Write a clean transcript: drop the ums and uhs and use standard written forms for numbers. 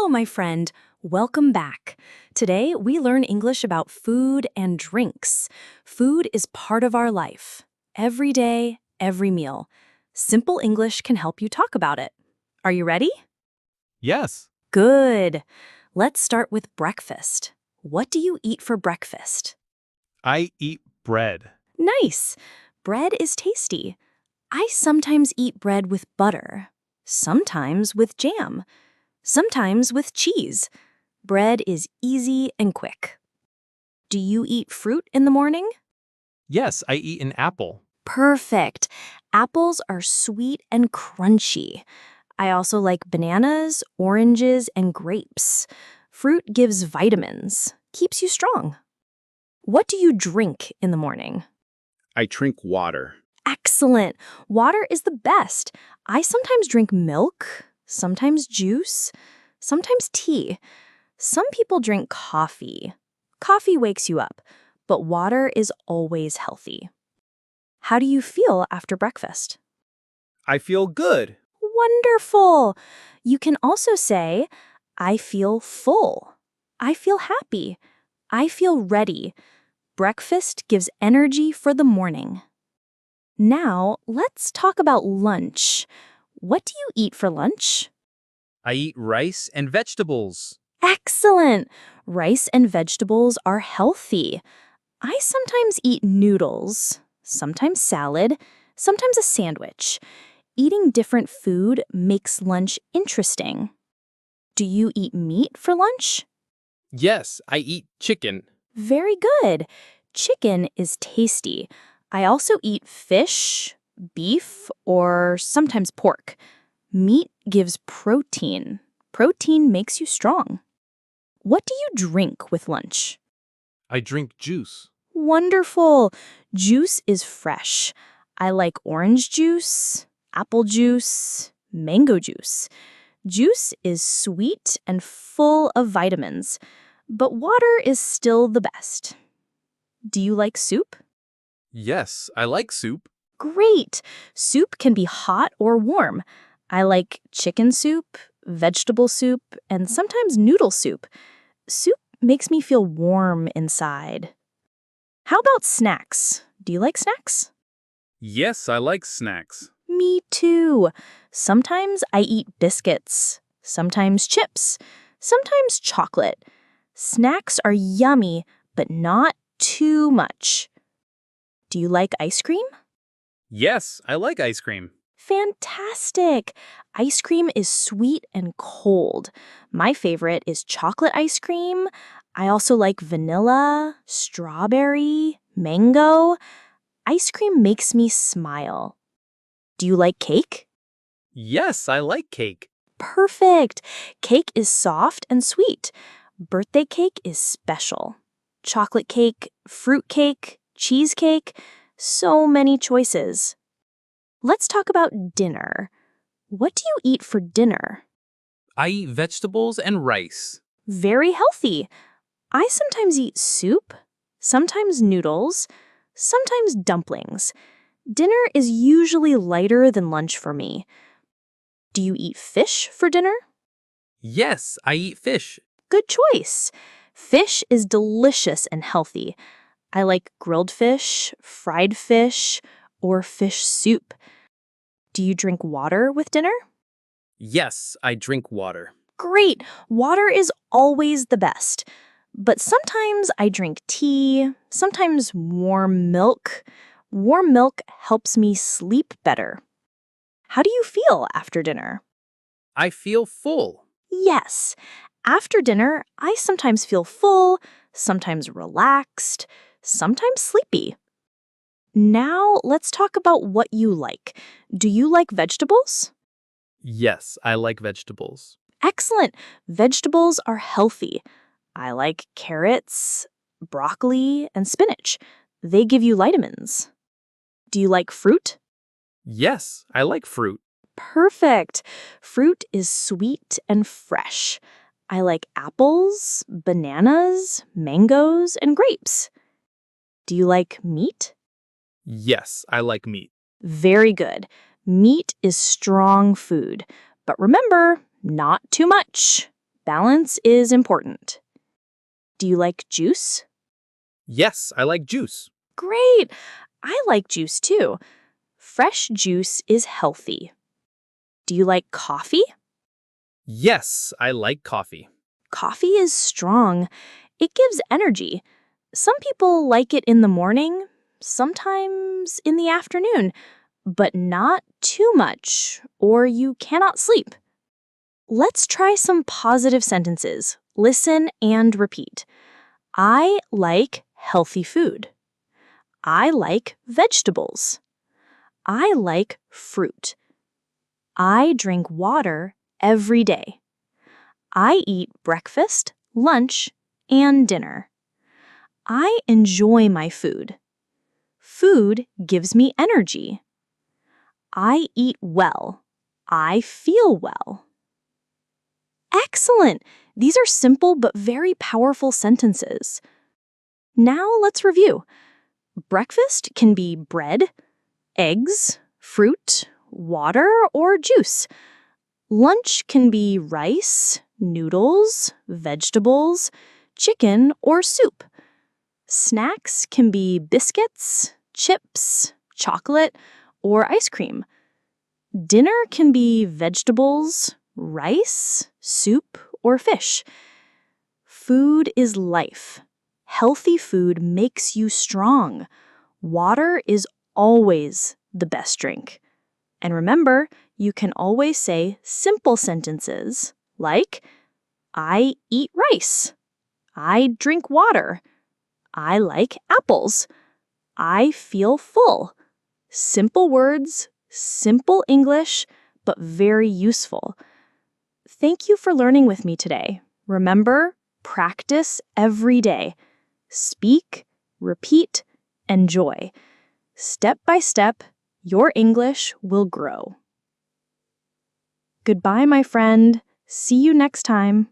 Hello, my friend. Welcome back. Today, we learn English about food and drinks. Food is part of our life. Every day, every meal. Simple English can help you talk about it. Are you ready? Yes. Good. Let's start with breakfast. What do you eat for breakfast? I eat bread. Nice. Bread is tasty. I sometimes eat bread with butter, sometimes with jam, sometimes with cheese. Bread is easy and quick. Do you eat fruit in the morning? Yes, I eat an apple. Perfect. Apples are sweet and crunchy. I also like bananas, oranges, and grapes. Fruit gives vitamins, keeps you strong. What do you drink in the morning? I drink water. Excellent. Water is the best. I sometimes drink milk, sometimes juice, sometimes tea. Some people drink coffee. Coffee wakes you up, but water is always healthy. How do you feel after breakfast? I feel good. Wonderful. You can also say, I feel full. I feel happy. I feel ready. Breakfast gives energy for the morning. Now, let's talk about lunch. What do you eat for lunch? I eat rice and vegetables. Excellent! Rice and vegetables are healthy. I sometimes eat noodles, sometimes salad, sometimes a sandwich. Eating different food makes lunch interesting. Do you eat meat for lunch? Yes, I eat chicken. Very good. Chicken is tasty. I also eat fish, beef, or sometimes pork. Meat gives protein. Protein makes you strong. What do you drink with lunch? I drink juice. Wonderful. Juice is fresh. I like orange juice, apple juice, mango juice. Juice is sweet and full of vitamins, but water is still the best. Do you like soup? Yes, I like soup. Great! Soup can be hot or warm. I like chicken soup, vegetable soup, and sometimes noodle soup. Soup makes me feel warm inside. How about snacks? Do you like snacks? Yes, I like snacks. Me too. Sometimes I eat biscuits, sometimes chips, sometimes chocolate. Snacks are yummy, but not too much. Do you like ice cream? Yes, I like ice cream. Fantastic! Ice cream is sweet and cold. My favorite is chocolate ice cream. I also like vanilla, strawberry, mango. Ice cream makes me smile. Do you like cake? Yes, I like cake. Perfect! Cake is soft and sweet. Birthday cake is special. Chocolate cake, fruit cake, cheesecake, so many choices. Let's talk about dinner. What do you eat for dinner? I eat vegetables and rice. Very healthy. I sometimes eat soup, sometimes noodles, sometimes dumplings. Dinner is usually lighter than lunch for me. Do you eat fish for dinner? Yes, I eat fish. Good choice. Fish is delicious and healthy. I like grilled fish, fried fish, or fish soup. Do you drink water with dinner? Yes, I drink water. Great! Water is always the best. But sometimes I drink tea, sometimes warm milk. Warm milk helps me sleep better. How do you feel after dinner? I feel full. Yes. After dinner, I sometimes feel full, sometimes relaxed, sometimes sleepy. Now, let's talk about what you like. Do you like vegetables? Yes, I like vegetables. Excellent. Vegetables are healthy. I like carrots, broccoli, and spinach. They give you vitamins. Do you like fruit? Yes, I like fruit. Perfect. Fruit is sweet and fresh. I like apples, bananas, mangoes, and grapes. Do you like meat? Yes, I like meat. Very good. Meat is strong food. But remember, not too much. Balance is important. Do you like juice? Yes, I like juice. Great! I like juice too. Fresh juice is healthy. Do you like coffee? Yes, I like coffee. Coffee is strong. It gives energy. Some people like it in the morning, sometimes in the afternoon, but not too much, or you cannot sleep. Let's try some positive sentences. Listen and repeat. I like healthy food. I like vegetables. I like fruit. I drink water every day. I eat breakfast, lunch, and dinner. I enjoy my food. Food gives me energy. I eat well. I feel well. Excellent! These are simple but very powerful sentences. Now let's review. Breakfast can be bread, eggs, fruit, water, or juice. Lunch can be rice, noodles, vegetables, chicken, or soup. Snacks can be biscuits, chips, chocolate, or ice cream. Dinner can be vegetables, rice, soup, or fish. Food is life. Healthy food makes you strong. Water is always the best drink. And remember, you can always say simple sentences like, I eat rice. I drink water. I like apples. I feel full. Simple words, simple English, but very useful. Thank you for learning with me today. Remember, practice every day. Speak, repeat, enjoy. Step by step, your English will grow. Goodbye, my friend. See you next time.